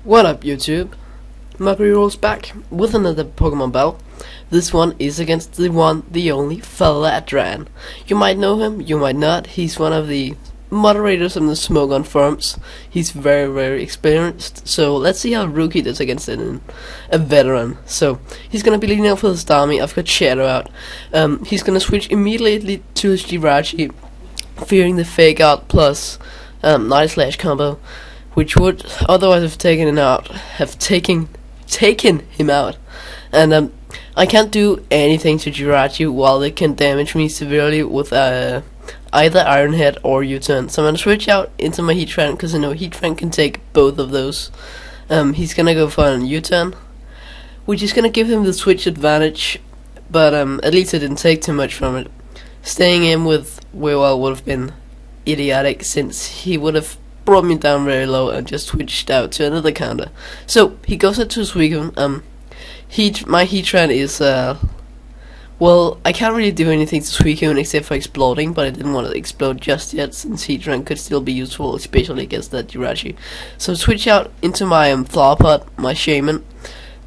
What up, YouTube? MukeryRulezz back with another Pokemon battle. This one is against the only Faladran. You might know him, you might not. He's one of the moderators on the Smogon forums. He's very experienced. So let's see how Rookie does against a veteran. So he's gonna be leading out for the Starmie. I've got Shadow out. He's gonna switch immediately to his Jirachi, fearing the Fake Out plus Night Slash combo, which would otherwise have taken him out. And I can't do anything to Jirachi while they can damage me severely with either Iron Head or U-turn. So I'm gonna switch out into my Heatran because I know Heatran can take both of those. He's gonna go for a U-turn, which is gonna give him the switch advantage, but at least I didn't take too much from it. Staying in with Weirwell would have been idiotic, since he would have brought me down very low and just switched out to another counter. So he goes into Suicune. My Heatran is well, I can't really do anything to Suicune except for exploding, but I didn't want to explode just yet, since Heatran could still be useful, especially against that Jirachi. So switch out into my Flowerpot, my Shaman,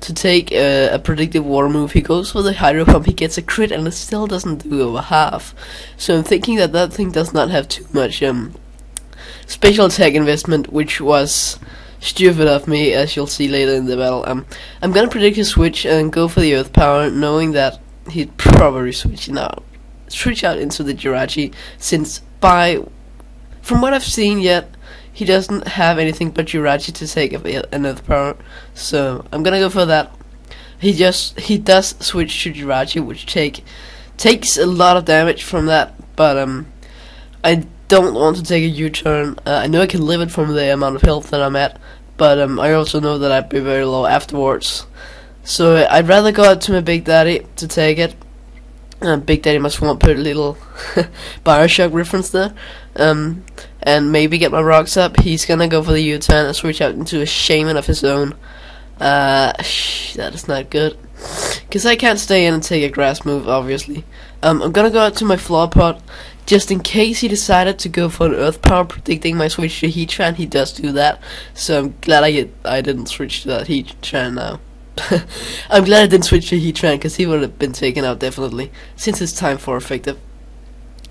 to take a predictive water move. He goes for the Hydro Pump, he gets a crit, and it still doesn't do over half. So I'm thinking that thing does not have too much special attack investment, which was stupid of me, as you'll see later in the battle. I'm gonna predict his switch and go for the Earth Power, knowing that he'd probably switch out into the Jirachi, since from what I've seen yet, he doesn't have anything but Jirachi to take an Earth Power. So I'm gonna go for that. He does switch to Jirachi, which takes a lot of damage from that, but I don't want to take a U-turn. I know I can live it from the amount of health that I'm at, but I also know that I'd be very low afterwards. So I'd rather go out to my Big Daddy to take it. Big Daddy must want to put a little Bioshock reference there. And maybe get my rocks up. He's gonna go for the U-turn and switch out into a Shaman of his own. That is not good, because I can't stay in and take a grass move, obviously. I'm gonna go out to my Flowerpot, just in case he decided to go for an Earth Power, predicting my switch to Heatran. He does do that, so I'm glad I didn't switch to that Heatran now. I'm glad I didn't switch to Heatran, because he would have been taken out definitely, since it's time for effective.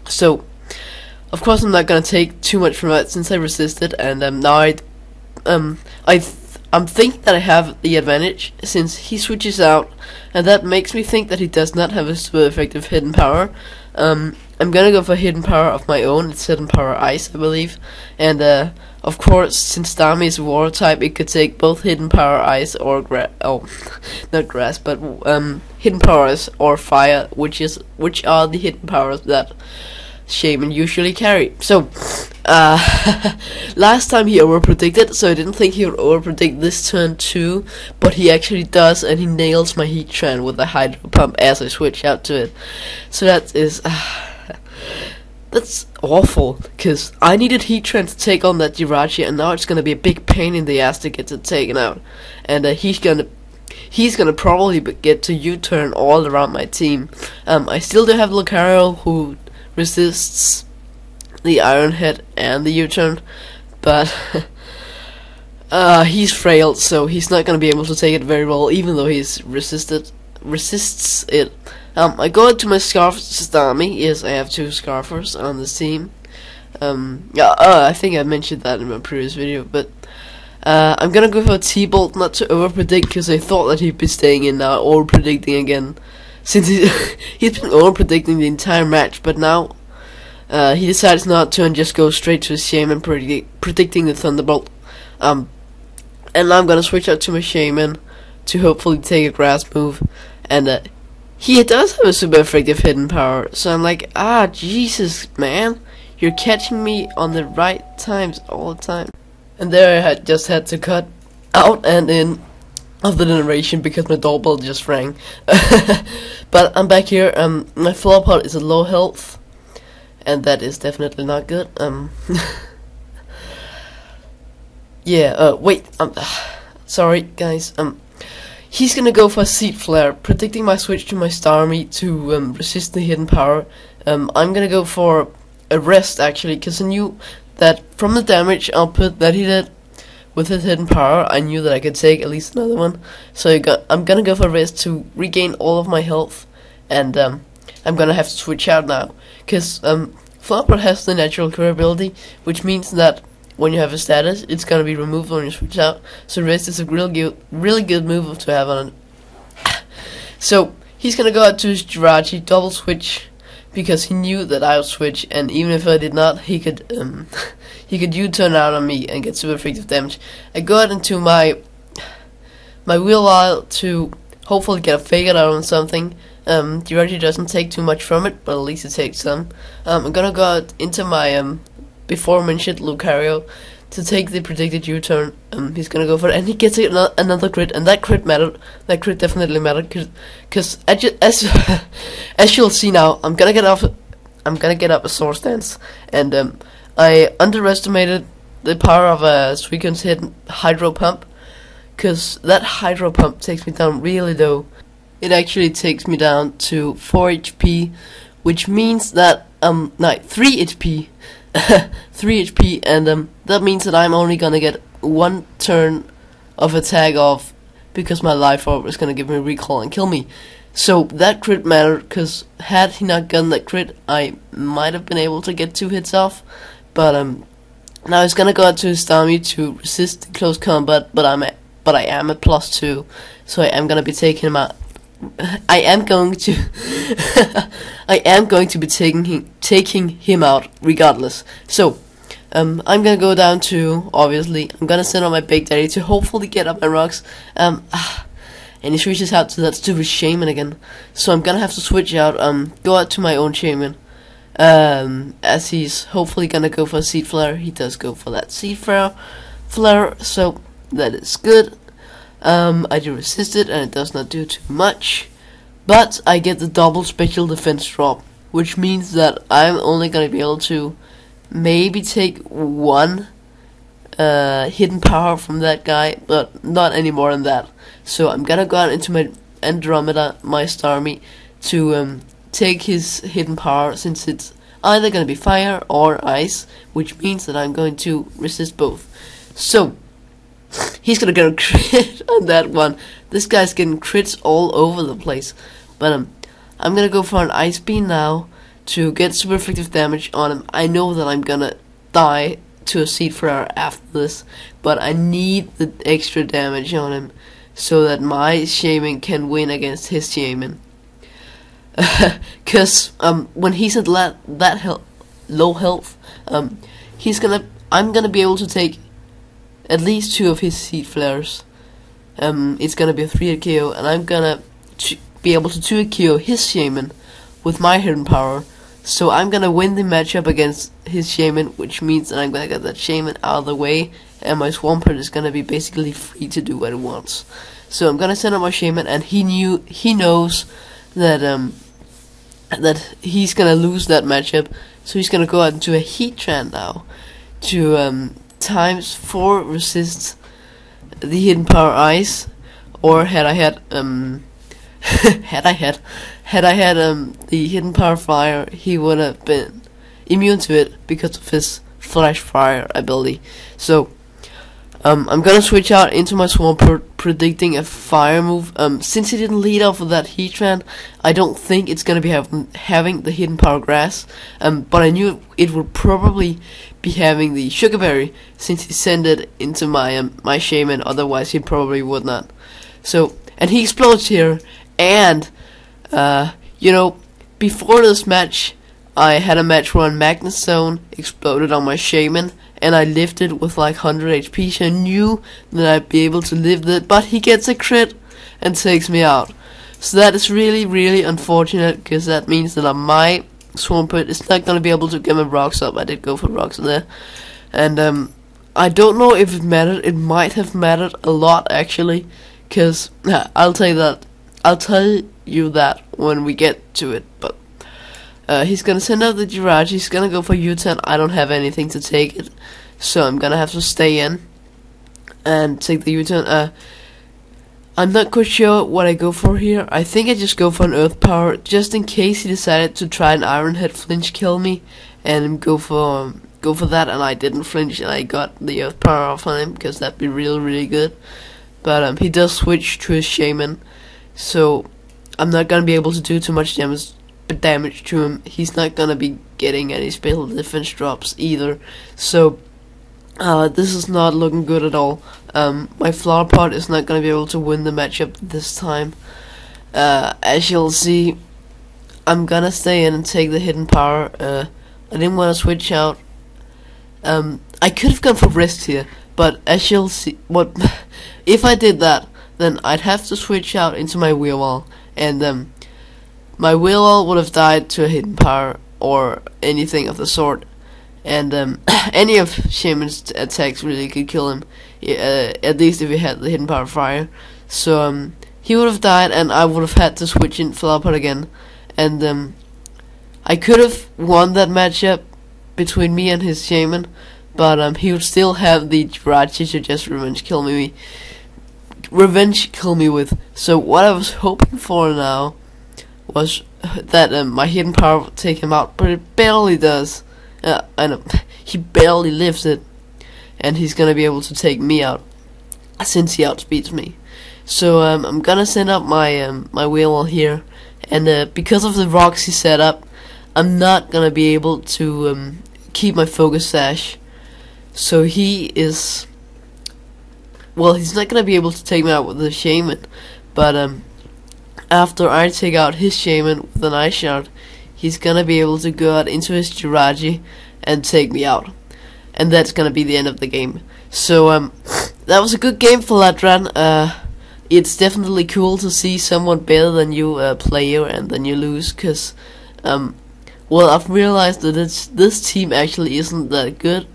So, of course I'm not gonna take too much from it, since I resisted, and now I'm thinking that I have the advantage, since he switches out, and that makes me think that he does not have a super effective Hidden Power. I'm gonna go for Hidden Power of my own. It's Hidden Power Ice, I believe. And of course, since Starmie is a water type, it could take both Hidden Power Ice or not grass, but Hidden Power Ice or Fire, which are the hidden powers that Shaman usually carry. So last time he overpredicted, so I didn't think he would overpredict this turn too, but he actually does, and he nails my Heatran with the Hydro Pump as I switch out to it. So that is that's awful, because I needed Heatran to take on that Jirachi, and now it's gonna be a big pain in the ass to get it taken out. And he's gonna probably get to U-turn all around my team. I still do have Lucario, who resists the Iron Head and the U-turn, but he's frail, so he's not gonna be able to take it very well, even though he's resists it. I go into my Scarf Starmie. Yes, I have 2 Scarfers on this team. I think I mentioned that in my previous video, but I'm gonna go for a T-Bolt, not to overpredict, because I thought that he'd be staying in now, or predicting again, since he's been over-predicting the entire match, but now he decides not to and just go straight to his Shaman, predicting the Thunderbolt. And now I'm gonna switch out to my Shaman to hopefully take a grass move, and he does have a super effective Hidden Power, so I'm like, Jesus, man, you're catching me on the right times all the time. And there I just had to cut out and in of the narration because my doorbell just rang. But I'm back here. My Flowerpot is at low health, and that is definitely not good. Yeah. Wait. Sorry, guys. He's gonna go for a Seed Flare, predicting my switch to my Starmie to resist the Hidden Power. I'm gonna go for a Rest, actually, because I knew that from the damage output that he did, with his hidden power, I knew that I could take at least another one. So I'm gonna go for Riz to regain all of my health, and I'm gonna have to switch out now, because Faladran has the natural cure ability, which means that when you have a status, it's gonna be removed when you switch out. So Riz is a really good move to have on it. So he's gonna go out to his Jirachi, double switch, because he knew that I would switch, and even if I did not, he could U-turn out on me and get super effective damage. I go out into my wheel wile to hopefully get a fake out on something. Jirachi doesn't take too much from it, but at least it takes some. I'm gonna go out into my before mentioned Lucario to take the predicted U-turn. He's gonna go for it, and he gets another crit, and that crit mattered. That crit definitely mattered, because as you'll see now, I'm gonna get up a Sword Stance, and I underestimated the power of a Suicune's hidden Hydro Pump, because that Hydro Pump takes me down really low. It actually takes me down to 4 HP, which means that 3 HP. 3 HP, and that means that I'm only gonna get 1 turn of attack off, because my life orb is gonna give me recall and kill me. So that crit mattered, because had he not gotten that crit, I might have been able to get 2 hits off. But now he's gonna go out to his Starmie to resist close combat, but I am at +2, so I am gonna be taking him out. I am going to be taking him out regardless. So I'm gonna go down to, obviously, I'm gonna send out my Big Daddy to hopefully get up my rocks. And he switches out to that stupid Shaman again. So I'm gonna have to switch out, go out to my own Shaman. As he's hopefully gonna go for a Seed Flare. He does go for that Seed Flare, so that is good. I do resist it, and it does not do too much, but I get the double special defense drop, which means that I'm only gonna be able to maybe take 1 hidden power from that guy, but not any more than that. So I'm gonna go out into my Andromeda, my Starmie, to take his hidden power, since it's either gonna be fire or ice, which means that I'm going to resist both. So he's gonna get a crit on that one. This guy's getting crits all over the place. But I'm gonna go for an Ice Beam now to get super effective damage on him. I know that I'm gonna die to a Seed Flare after this, but I need the extra damage on him so that my Shaman can win against his Shaman. Cause when he's at low health, I'm gonna be able to take at least 2 of his Seed Flares. It's gonna be a 3-hit KO, and I'm gonna be able to 2-hit KO his Shaman with my hidden power. So I'm gonna win the matchup against his Shaman, which means that I'm gonna get that Shaman out of the way, and my Swampert is gonna be basically free to do what it wants. So I'm gonna send out my Shaman, and he knows that that he's gonna lose that matchup, so he's gonna go out into a Heatran now to times 4 resist the hidden power ice, or had I had the hidden power fire, he would have been immune to it because of his flash fire ability. So I'm gonna switch out into my Swampert, predicting a fire move. Since he didn't lead off of that Heatran, I don't think it's gonna be having the hidden power grass. But I knew it would probably be having the Sugar Berry, since he sent it into my my Shaman. Otherwise, he probably would not. So, and he explodes here, and you know, before this match, I had a match where Magnus Zone exploded on my Shaman, and I lived it with like 100 HP, so I knew that I'd be able to live that, but he gets a crit and takes me out. So that is really unfortunate, because that means that my Swampert is not going to be able to get my rocks up. I did go for rocks there, and I don't know if it mattered. It might have mattered a lot, actually, because I'll tell you that when we get to it. But he's gonna send out the Jirachi. He's gonna go for U-turn. I don't have anything to take it, so I'm gonna have to stay in and take the U-turn. I'm not quite sure what I go for here. I think I just go for an Earth Power, just in case he decided to try an Iron Head flinch kill me, and go for go for that, and I didn't flinch, and I got the earth power off on him, because that'd be really good. But he does switch to his shaman, so I'm not gonna be able to do too much damage to him. He's not gonna be getting any special defense drops either, so this is not looking good at all. My flower pot is not gonna be able to win the matchup this time. As you'll see, I'm gonna stay in and take the hidden power. I didn't want to switch out. I could have gone for rest here, but as you'll see, if I did that, then I'd have to switch out into my wheel wall, and my wheel wall would have died to a hidden power or anything of the sort, and any of Shaman's attacks really could kill him, at least if he had the hidden power fire. So he would have died, and I would have had to switch in flower pot again, and I could have won that matchup between me and his shaman, but he would still have the Jirachi to just revenge kill me with. So what I was hoping for now was that my hidden power would take him out, but it barely does. I know he barely lives it, and he's gonna be able to take me out since he outspeeds me. So I'm gonna send up my my wheel wall here, and because of the rocks he set up, I'm not gonna be able to keep my focus sash. So he is, well, he's not gonna be able to take me out with the shaman, but after I take out his shaman with an ice shard, he's gonna be able to go out into his Jirachi and take me out, and that's gonna be the end of the game. So that was a good game, Faladran. It's definitely cool to see someone better than you play here and then you lose, cause well, I've realized that this team actually isn't that good.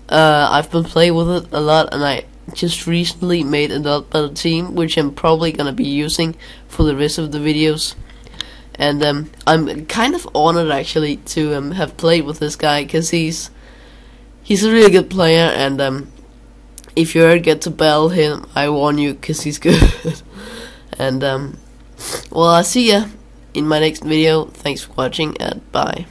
I've been playing with it a lot, and I just recently made a lot better team, which I'm probably gonna be using for the rest of the videos. And I'm kind of honored actually to have played with this guy, cause he's a really good player, and if you ever get to battle him, I warn you, cause he's good. And well, I'll see ya in my next video. Thanks for watching, and bye.